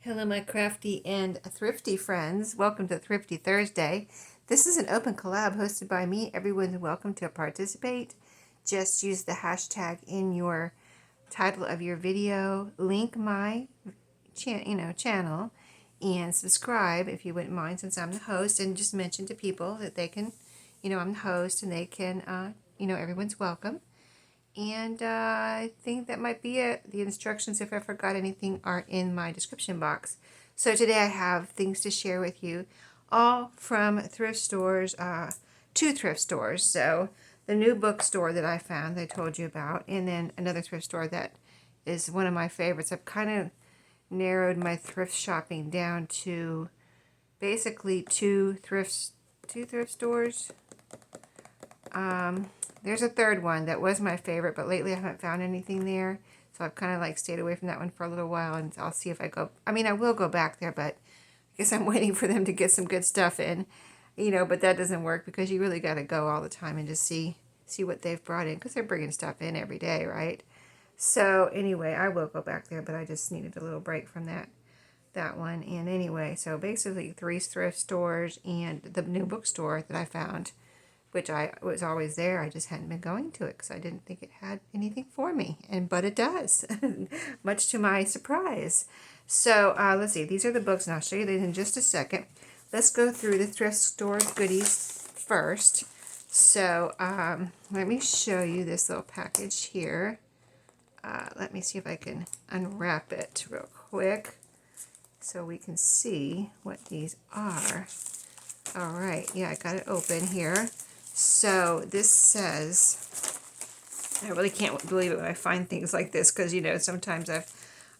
Hello, my crafty and thrifty friends. Welcome to Thrifty Thursday. This is an open collab hosted by me. Everyone's welcome to participate. Just use the hashtag in your title of your video. Link my channel and subscribe if you wouldn't mind, since I'm the host, and just mention to people that they can, I'm the host and they can, everyone's welcome. And I think that might be it. The instructions, if I forgot anything, are in my description box. So today I have things to share with you, all from thrift stores, two thrift stores. So the new bookstore that I found, that I told you about, and then another thrift store that is one of my favorites. I've kind of narrowed my thrift shopping down to basically two thrift stores. There's a third one that was my favorite, but lately I haven't found anything there. So I've kind of like stayed away from that one for a little while, and I'll see if I go. I mean, I will go back there, but I guess I'm waiting for them to get some good stuff in, but that doesn't work because you really got to go all the time and just see what they've brought in, because they're bringing stuff in every day, right? So anyway, I will go back there, but I just needed a little break from that one. And anyway, so basically three thrift stores and the new bookstore that I found, which I was always there. I just hadn't been going to it because I didn't think it had anything for me, but it does, much to my surprise. So let's see. These are the books, and I'll show you these in just a second. Let's go through the thrift store goodies first. So let me show you this little package here. Let me see if I can unwrap it real quick so we can see what these are. All right, yeah, I got it open here. So this says, I really can't believe it when I find things like this, because, sometimes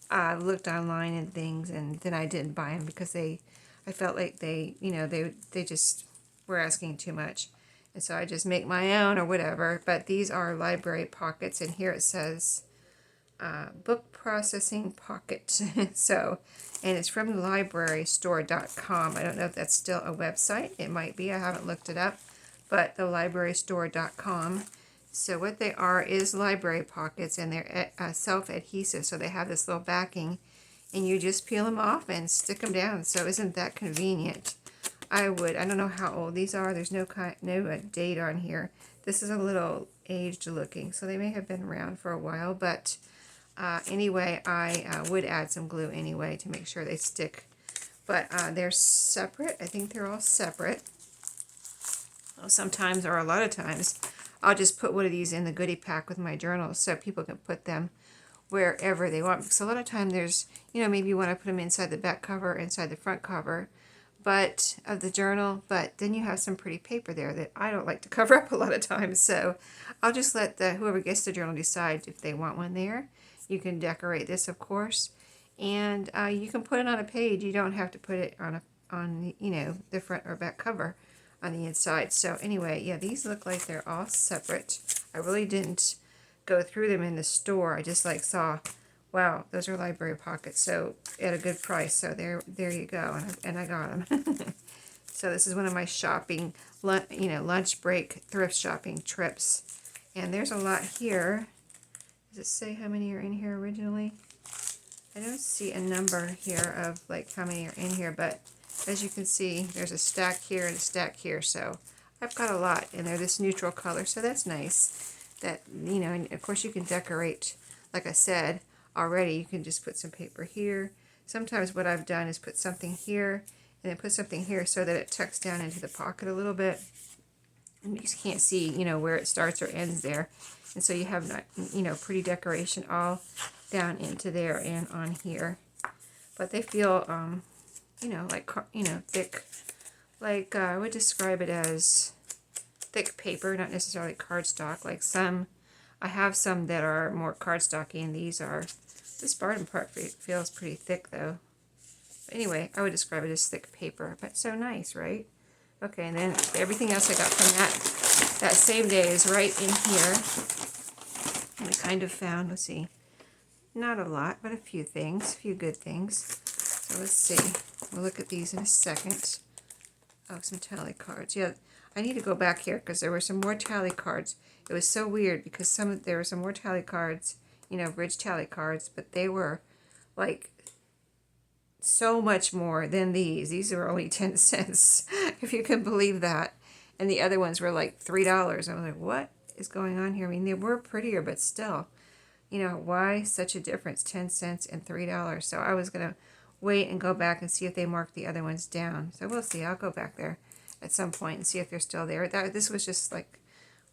I've looked online and things, and then I didn't buy them because I felt like they just were asking too much. And so I just make my own or whatever. But these are library pockets, and here it says book processing pocket. So, and it's from librarystore.com. I don't know if that's still a website. It might be. I haven't looked it up. But the librarystore.com. So what they are is library pockets, and they're self-adhesive. So they have this little backing, and you just peel them off and stick them down. So isn't that convenient? I don't know how old these are. There's no date on here. This is a little aged looking, so they may have been around for a while. But anyway, I would add some glue anyway to make sure they stick. But they're separate. I think they're all separate. Sometimes, or a lot of times, I'll just put one of these in the goodie pack with my journals so people can put them wherever they want. Because a lot of time there's, maybe you want to put them inside the back cover, inside the front cover, but of the journal. But then you have some pretty paper there that I don't like to cover up a lot of times. So I'll just let whoever gets the journal decide if they want one there. You can decorate this, of course, and you can put it on a page. You don't have to put it on the front or back cover on the inside. So anyway, yeah, these look like they're all separate. I really didn't go through them in the store. I just saw, wow, those are library pockets, so at a good price. So there you go, and I got them. So this is one of my shopping, lunch break thrift shopping trips. And there's a lot here. Does it say how many are in here originally? I don't see a number here of how many are in here, but as you can see, there's a stack here and a stack here, so I've got a lot, and they're this neutral color, so that's nice. That, and of course you can decorate, like I said already, you can just put some paper here. Sometimes what I've done is put something here, and then put something here so that it tucks down into the pocket a little bit, and you just can't see, where it starts or ends there. And so you have, pretty decoration all down into there and on here. But they feel, thick, I would describe it as thick paper, not necessarily cardstock. I have some that are more cardstocky, and this bottom part feels pretty thick though. But anyway, I would describe it as thick paper, but so nice, right? Okay, and then everything else I got from that same day is right in here. And I kind of found, let's see, not a lot, but a few good things. So let's see. We'll look at these in a second. Oh, some tally cards. Yeah, I need to go back here because there were some more tally cards. It was so weird because there were some more tally cards, bridge tally cards, but they were so much more than these. These are only 10 cents, if you can believe that. And the other ones were like $3. I was like, what is going on here? I mean, they were prettier, but still, you know, why such a difference? 10 cents and $3. So I was going to wait and go back and see if they marked the other ones down. So we'll see. I'll go back there at some point and see if they're still there. This was just like,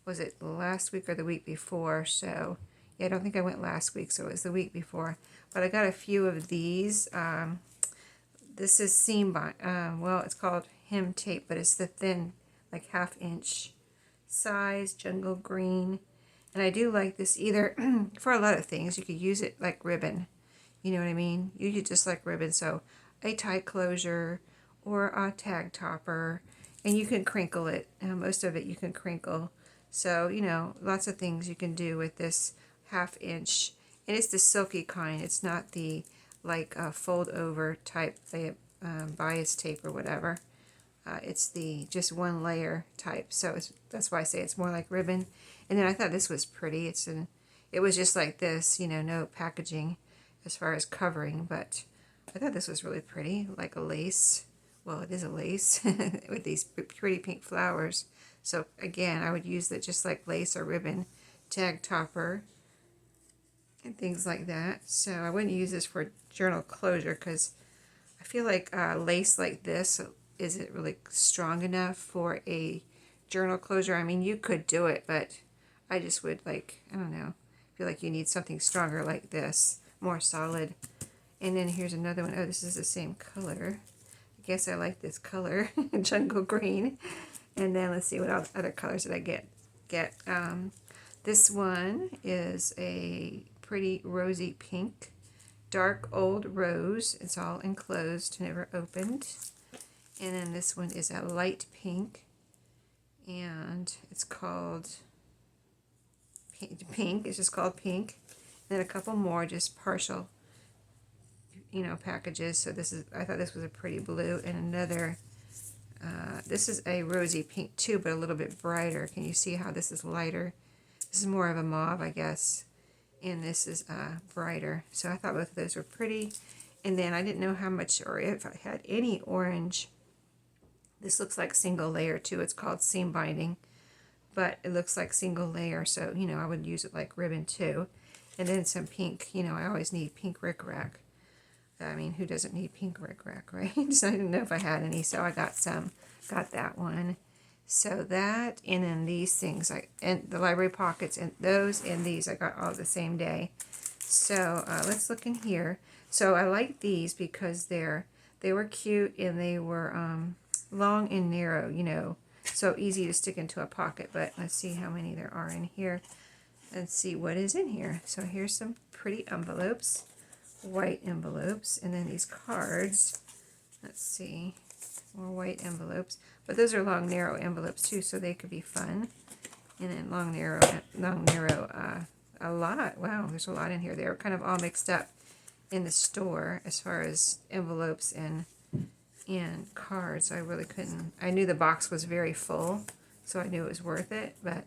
was it last week or the week before? So yeah, I don't think I went last week, so it was the week before. But I got a few of these. This is seam bind. Well, it's called hem tape, but it's the thin, like 1/2 inch size, jungle green. And I do like this either for a lot of things. You could use it like ribbon. You know what I mean? You could just like ribbon. So a tie closure or a tag topper. And you can crinkle it. Most of it you can crinkle. So, you know, lots of things you can do with this 1/2 inch. And it's the silky kind. It's not the like fold over type bias tape or whatever. It's the just one layer type. So that's why I say it's more like ribbon. And then I thought this was pretty. It was just like this, you know, no packaging as far as covering. But I thought this was really pretty, like a lace. Well, it is a lace with these pretty pink flowers. So again, I would use that just like lace or ribbon, tag topper, and things like that. So I wouldn't use this for journal closure because I feel like lace like this isn't really strong enough for a journal closure. I mean, you could do it, but I just would like, I don't know, feel like you need something stronger like this, more solid. And then here's another one. Oh, this is the same color. I guess I like this color, jungle green. And then let's see what else, other colors did I get. This one is a pretty rosy pink, dark old rose. It's all enclosed, never opened. And then this one is a light pink, and it's called pink. It's just called pink. And then a couple more, just partial, you know, packages. So this is, I thought this was a pretty blue, and another. This is a rosy pink too, but a little bit brighter. Can you see how this is lighter? This is more of a mauve, I guess. And this is brighter. So I thought both of those were pretty. And then I didn't know how much, or if I had any orange. This looks like single layer too. It's called seam binding, but it looks like single layer. So, you know, I would use it like ribbon too. And then some pink. You know, I always need pink rickrack. I mean, who doesn't need pink rickrack, right? So I didn't know if I had any, so I got some. Got that one. So that, and then these things, and the library pockets, and those and these I got all the same day. So let's look in here. So I like these because they were cute, and they were long and narrow, you know, so easy to stick into a pocket. But let's see how many there are in here. Let's see what is in here. So here's some pretty envelopes, white envelopes, and then these cards. Let's see, more white envelopes, but those are long narrow envelopes too, so they could be fun. And then long narrow, a lot. Wow, there's a lot in here. They were kind of all mixed up in the store as far as envelopes and cards. I really couldn't. I knew the box was very full, so I knew it was worth it, but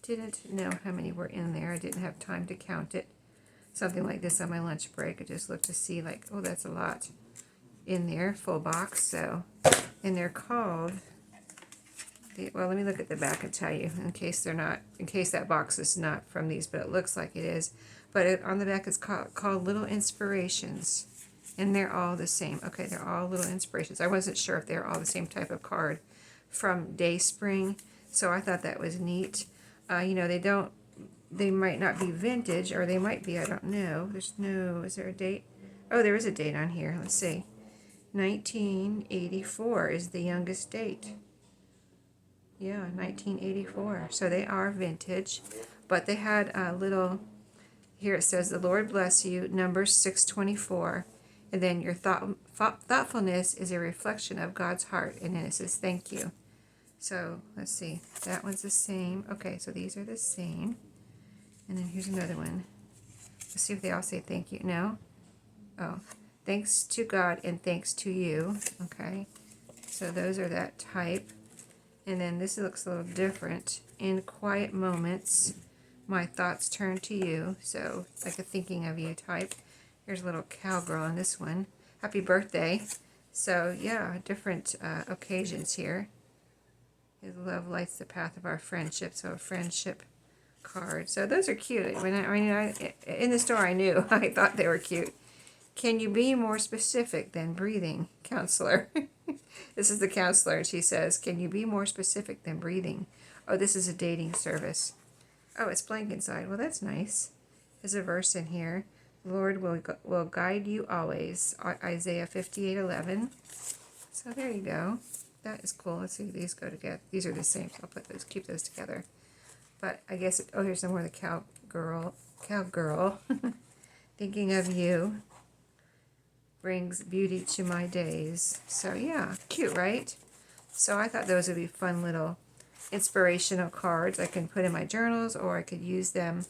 didn't know how many were in there. I didn't have time to count it. Something like this on my lunch break. I just looked to see, like, oh, that's a lot in there, full box. So, and they're called. Well, let me look at the back and tell you in case that box is not from these, but it looks like it is. But on the back it's called Little Inspirations, and they're all the same. Okay, they're all Little Inspirations. I wasn't sure if they're all the same type of card from Dayspring, so I thought that was neat. You know, they might not be vintage, or they might be, I don't know. Is there a date? Oh, there is a date on here. Let's see. 1984 is the youngest date. Yeah, 1984. So they are vintage, but they had a little, here it says, the Lord bless you, number 624. And then your thoughtfulness is a reflection of God's heart. And then it says, thank you. So let's see. That one's the same. Okay, so these are the same. And then here's another one. Let's see if they all say thank you. No? Oh, thanks to God and thanks to you. Okay. So those are that type. And then this looks a little different. In quiet moments, my thoughts turn to you. So like a thinking of you type. Here's a little cowgirl on this one. Happy birthday. So yeah, different occasions here. His love lights the path of our friendship. So a friendship card. So those are cute. In the store I knew. I thought they were cute. Can you be more specific than breathing, counselor? This is the counselor, and she says, can you be more specific than breathing? Oh, this is a dating service. Oh, it's blank inside. Well, that's nice. There's a verse in here. The Lord will guide you always. Isaiah 58:11. So there you go. That is cool. Let's see if these go together. These are the same, so I'll keep those together. But I guess, oh, here's some more of the cowgirl. Thinking of you brings beauty to my days. So yeah, cute, right? So I thought those would be fun little inspirational cards I can put in my journals, or I could use them,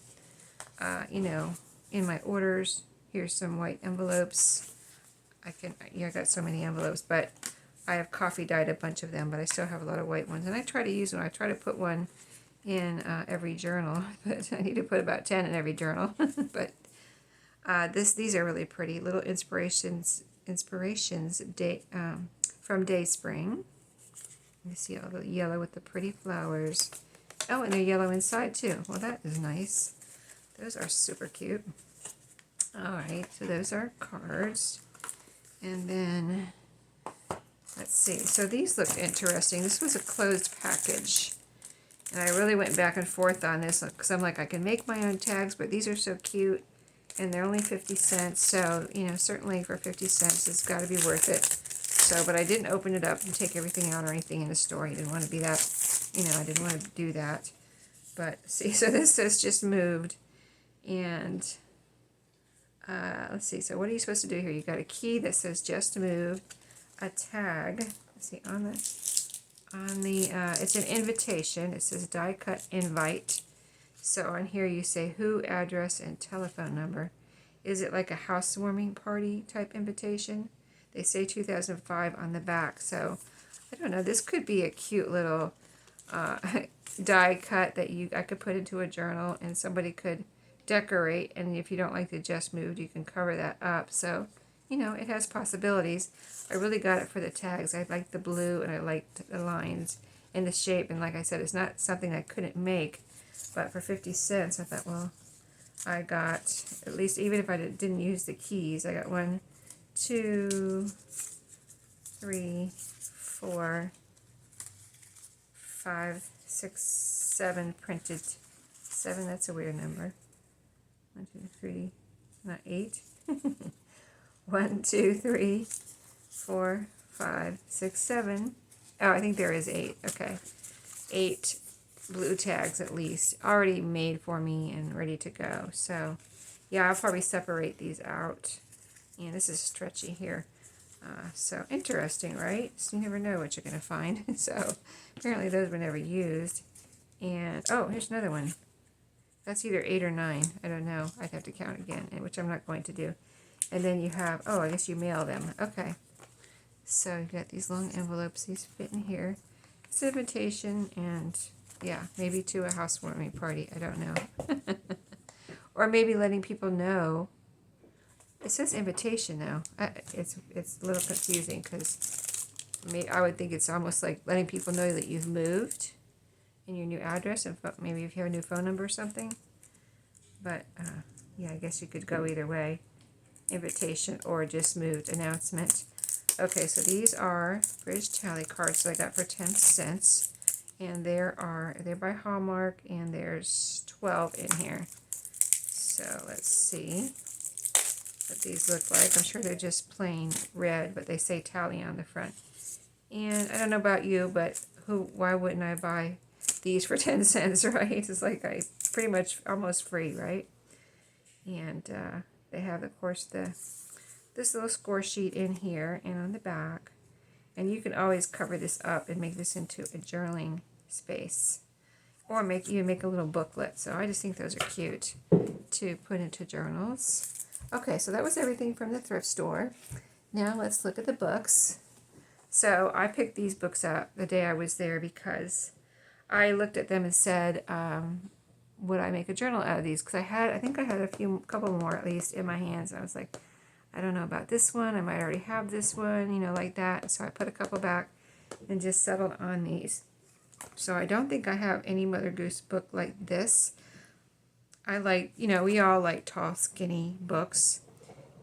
in my orders. Here's some white envelopes. I got so many envelopes, but I have coffee dyed a bunch of them, but I still have a lot of white ones. And I try to use one. I try to put one in every journal, but I need to put about 10 in every journal. But these are really pretty little inspirations from Dayspring. You see all the yellow with the pretty flowers. Oh, and they're yellow inside too. Well, that is nice. Those are super cute. All right, so those are cards. And then, let's see. So these look interesting. This was a closed package. And I really went back and forth on this because I'm like, I can make my own tags, but these are so cute. And they're only 50 cents. So, certainly for 50 cents, it's got to be worth it. So, but I didn't open it up and take everything out or anything in the store. I didn't want to be that, I didn't want to do that. But see, so this says just moved. And let's see, so what are you supposed to do here? You got a key that says just moved, a tag. Let's see, on the it's an invitation. It says die cut invite. So on here you say who, address, and telephone number. Is it like a housewarming party type invitation? They say 2005 on the back. So I don't know. This could be a cute little die cut that I could put into a journal and somebody could decorate. And if you don't like the just moved, you can cover that up. So, it has possibilities. I really got it for the tags. I liked the blue and I liked the lines and the shape. And like I said, it's not something I couldn't make. But for 50 cents, I thought, well, I got, at least even if I didn't use the keys, I got 1, 2, 3, 4, 5, 6, 7 printed. 7, that's a weird number. 1, 2, 3, not 8. 1, 2, 3, 4, 5, 6, 7. Oh, I think there is 8. Okay. 8 blue tags at least, already made for me and ready to go. So, yeah, I'll probably separate these out. And this is stretchy here. So, interesting, right? So you never know what you're going to find. So, apparently those were never used. And, oh, here's another one. That's either 8 or 9. I don't know. I'd have to count again, which I'm not going to do. And then you have, oh, I guess you mail them. Okay. So, you've got these long envelopes. These fit in here. It's an invitation and, yeah, maybe to a housewarming party. I don't know. Or maybe letting people know. It says invitation now. It's a little confusing because I would think it's almost like letting people know that you've moved and your new address, and maybe if you have a new phone number or something. But yeah, I guess you could go either way. Invitation or just moved announcement. Okay, so these are British tally cards that I got for 10 cents. And they're by Hallmark, and there's 12 in here. So let's see what these look like. I'm sure they're just plain red, but they say tally on the front. And I don't know about you, but why wouldn't I buy these for 10 cents, right? It's like pretty much almost free, right? And they have, of course, this little score sheet in here and on the back. And you can always cover this up and make this into a journaling space. Or even make a little booklet. So I just think those are cute to put into journals. Okay, so that was everything from the thrift store. Now let's look at the books. So I picked these books up the day I was there because I looked at them and said, would I make a journal out of these? Because I think I had a couple more at least in my hands. I was like, I don't know about this one. I might already have this one, you know, like that. So I put a couple back and just settled on these. So I don't think I have any Mother Goose book like this. I like, you know, we all like tall, skinny books.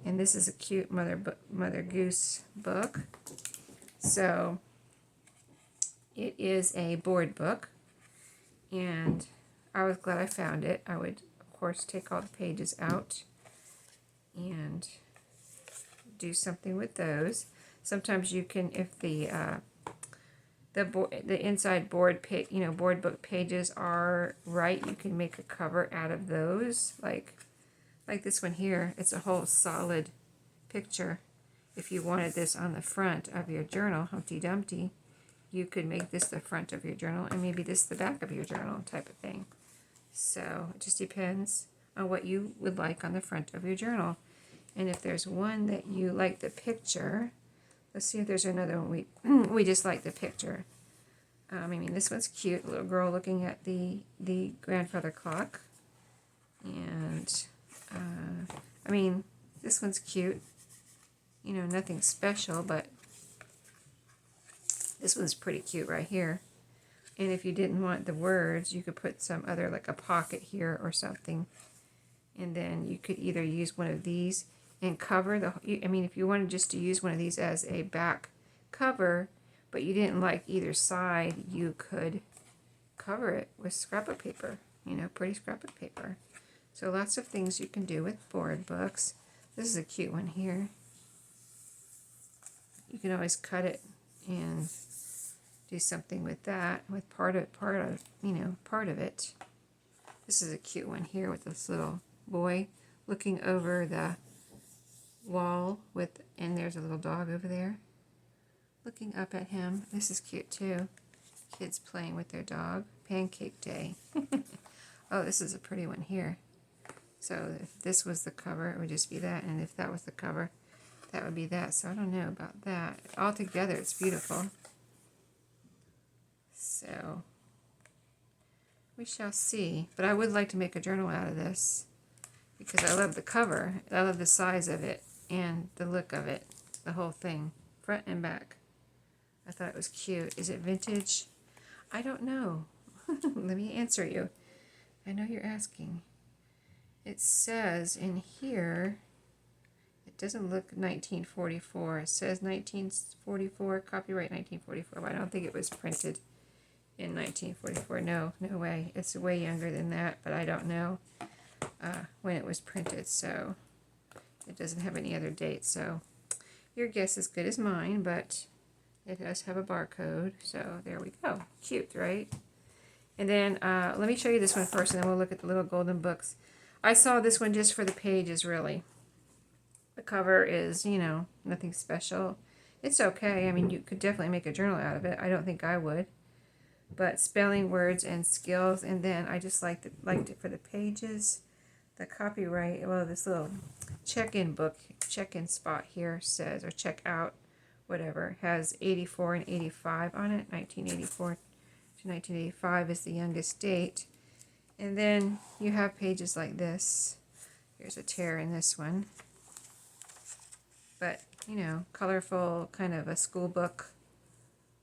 And this is a cute Mother Goose book. So it is a board book. And I was glad I found it. I would, of course, take all the pages out and do something with those. Sometimes you can, if the inside board board book pages are right, you can make a cover out of those, like this one here. It's a whole solid picture. If you wanted this on the front of your journal, Humpty Dumpty, you could make this the front of your journal and maybe this the back of your journal type of thing. So it just depends on what you would like on the front of your journal. And if there's one that you like the picture, let's see if there's another one we just like the picture. I mean, this one's cute, a little girl looking at the grandfather clock. And, I mean, this one's cute. You know, nothing special, but this one's pretty cute right here. And if you didn't want the words, you could put some other, like a pocket here or something. And then you could either use one of these and cover the, I mean, if you wanted just to use one of these as a back cover, but you didn't like either side, you could cover it with scrapbook paper, you know, pretty scrapbook paper. So lots of things you can do with board books. This is a cute one here. You can always cut it and do something with that, with part of it. This is a cute one here with this little boy looking over the wall and there's a little dog over there looking up at him. This is cute too. Kids playing with their dog. Pancake Day. Oh, this is a pretty one here. So if this was the cover, it would just be that, and if that was the cover, that would be that. So I don't know about that. All together, it's beautiful. So we shall see. But I would like to make a journal out of this because I love the cover. I love the size of it and the look of it, the whole thing, front and back. I thought it was cute. Is it vintage? I don't know. Let me answer you. I know you're asking. It says in here, it doesn't look 1944. It says 1944, copyright 1944, but I don't think it was printed in 1944. No way. It's way younger than that, but I don't know when it was printed, so it doesn't have any other date. So your guess is good as mine, but it does have a barcode, so there we go. Cute, right? And then let me show you this one first, and then we'll look at the little golden books. I saw this one just for the pages, really. The cover is, you know, nothing special. It's okay. I mean, you could definitely make a journal out of it. I don't think I would. But spelling, words, and skills. And then I just liked it for the pages. The copyright, well, this little check-in book, check-in spot here says, or check out, whatever, has 84 and 85 on it. 1984 to 1985 is the youngest date. And then you have pages like this. Here's a tear in this one. But, you know, colorful, kind of a school book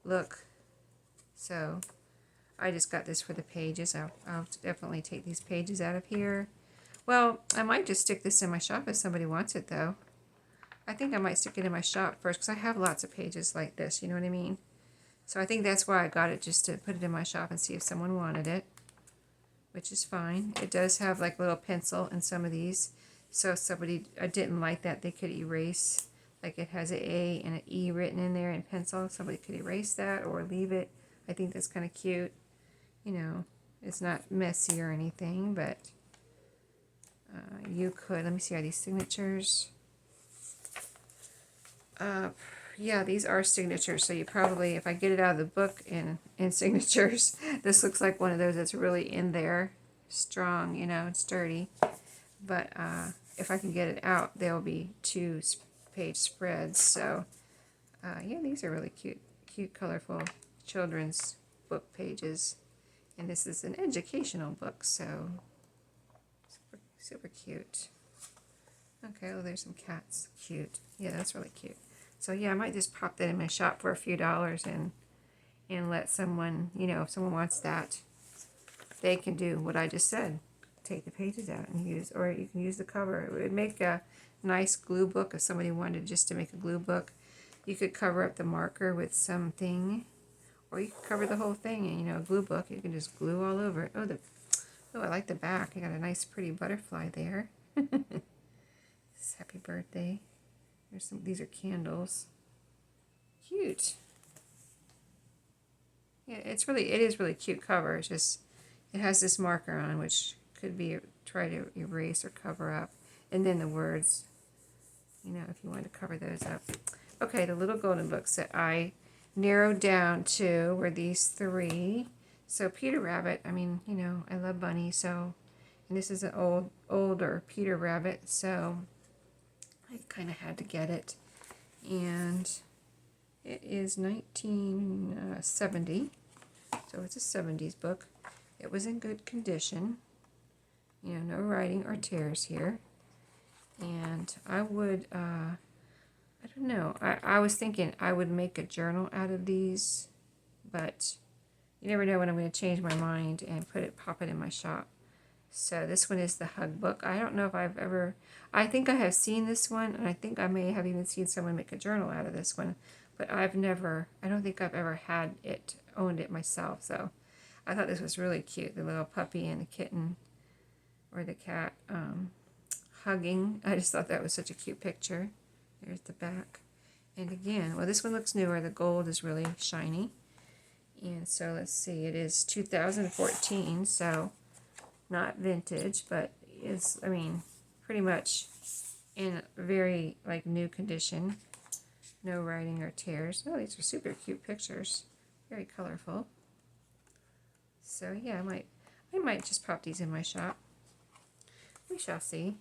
look. So I just got this for the pages. I'll definitely take these pages out of here. Well, I might just stick this in my shop if somebody wants it, though. I think I might stick it in my shop first because I have lots of pages like this, you know what I mean? So I think that's why I got it, just to put it in my shop and see if someone wanted it, which is fine. It does have like a little pencil in some of these. So if somebody didn't like that, they could erase. Like it has an A and an E written in there in pencil. Somebody could erase that or leave it. I think that's kind of cute. You know, it's not messy or anything, but you could. Let me see, are these signatures? Yeah, these are signatures. So you probably, if I get it out of the book in signatures, this looks like one of those that's really in there. Strong, you know, and sturdy. But if I can get it out, there will be 2-page spreads. So yeah, these are really cute, colorful children's book pages. And this is an educational book, so super cute. Okay, oh, there's some cats. Cute. Yeah, that's really cute. So yeah, I might just pop that in my shop for a few dollars and let someone, you know, if someone wants that, they can do what I just said. Take the pages out and use, or you can use the cover. It would make a nice glue book if somebody wanted just to make a glue book. You could cover up the marker with something, or you could cover the whole thing and, you know, a glue book. You can just glue all over it. Oh, I like the back. You got a nice pretty butterfly there. Happy birthday. There's some, these are candles. Cute. Yeah, it is really cute cover. It's just, it has this marker on, which could be try to erase or cover up. And then the words, you know, if you want to cover those up. Okay, the little golden books that I narrowed down to were these three. So Peter Rabbit, I mean, you know, I love Bunny, so, and this is an older Peter Rabbit, so I kind of had to get it. And it is 1970, so it's a 70s book. It was in good condition. You know, no writing or tears here. And I would, I don't know, I was thinking I would make a journal out of these, but you never know when I'm going to change my mind and pop it in my shop. So this one is the Hug book. I don't know if I've ever, I think I have seen this one, and I think I may have even seen someone make a journal out of this one, but I don't think I've ever owned it myself. So I thought this was really cute, the little puppy and the kitten, or the cat, hugging. I just thought that was such a cute picture. There's the back. And again, well, this one looks newer. The gold is really shiny. And so let's see, it is 2014, so not vintage, but is, I mean, pretty much in very, like, new condition. No writing or tears. Oh, these are super cute pictures. Very colorful. So yeah, I might just pop these in my shop. We shall see.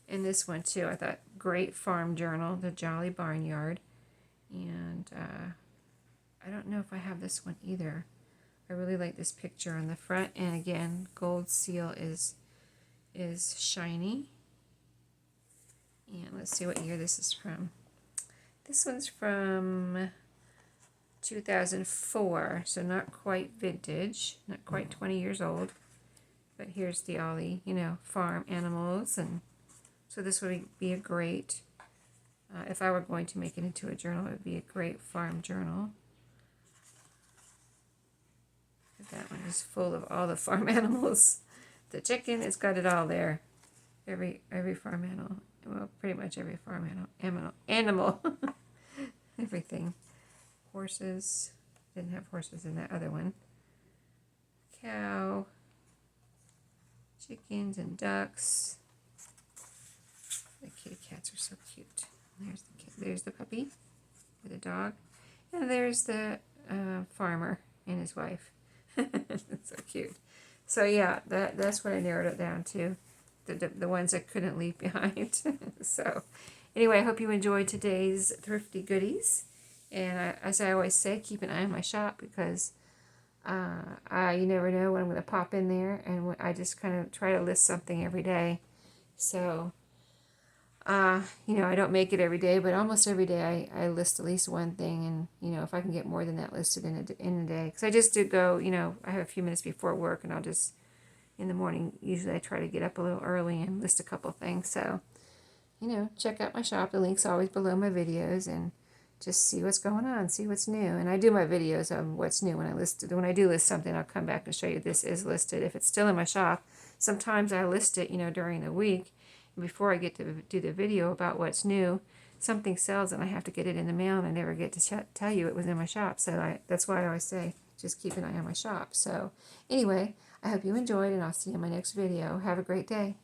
And this one too, I thought, great farm journal, the Jolly Barnyard. And I don't know if I have this one either. I really like this picture on the front, and again, gold seal is shiny. And let's see what year this is from. This one's from 2004, so not quite vintage, not quite 20 years old. But here's all the, you know, farm animals, and so this would be a great, if I were going to make it into a journal, it would be a great farm journal. That one is full of all the farm animals. The chicken, it's got it all there. Every farm animal, well, pretty much every farm animal. Everything. Horses, didn't have horses in that other one. Cow. Chickens and ducks. The kitty cats are so cute. There's the puppy with the dog, and there's the farmer and his wife. So cute. So yeah, that's what I narrowed it down to. The ones I couldn't leave behind. So anyway, I hope you enjoyed today's thrifty goodies. And as I always say, keep an eye on my shop, because you never know when I'm going to pop in there, and I just kind of try to list something every day. So, you know, I don't make it every day, but almost every day I list at least one thing, and, you know, if I can get more than that listed in a day, because I just do go, you know, I have a few minutes before work, and I'll just, in the morning, usually I try to get up a little early and list a couple things. So, you know, check out my shop. The link's always below my videos, and just see what's going on, see what's new. And I do my videos of what's new when I do list something. I'll come back and show you this is listed. If it's still in my shop, sometimes I list it, you know, during the week. And before I get to do the video about what's new, something sells and I have to get it in the mail, and I never get to tell you it was in my shop. So that's why I always say, just keep an eye on my shop. So anyway, I hope you enjoyed, and I'll see you in my next video. Have a great day.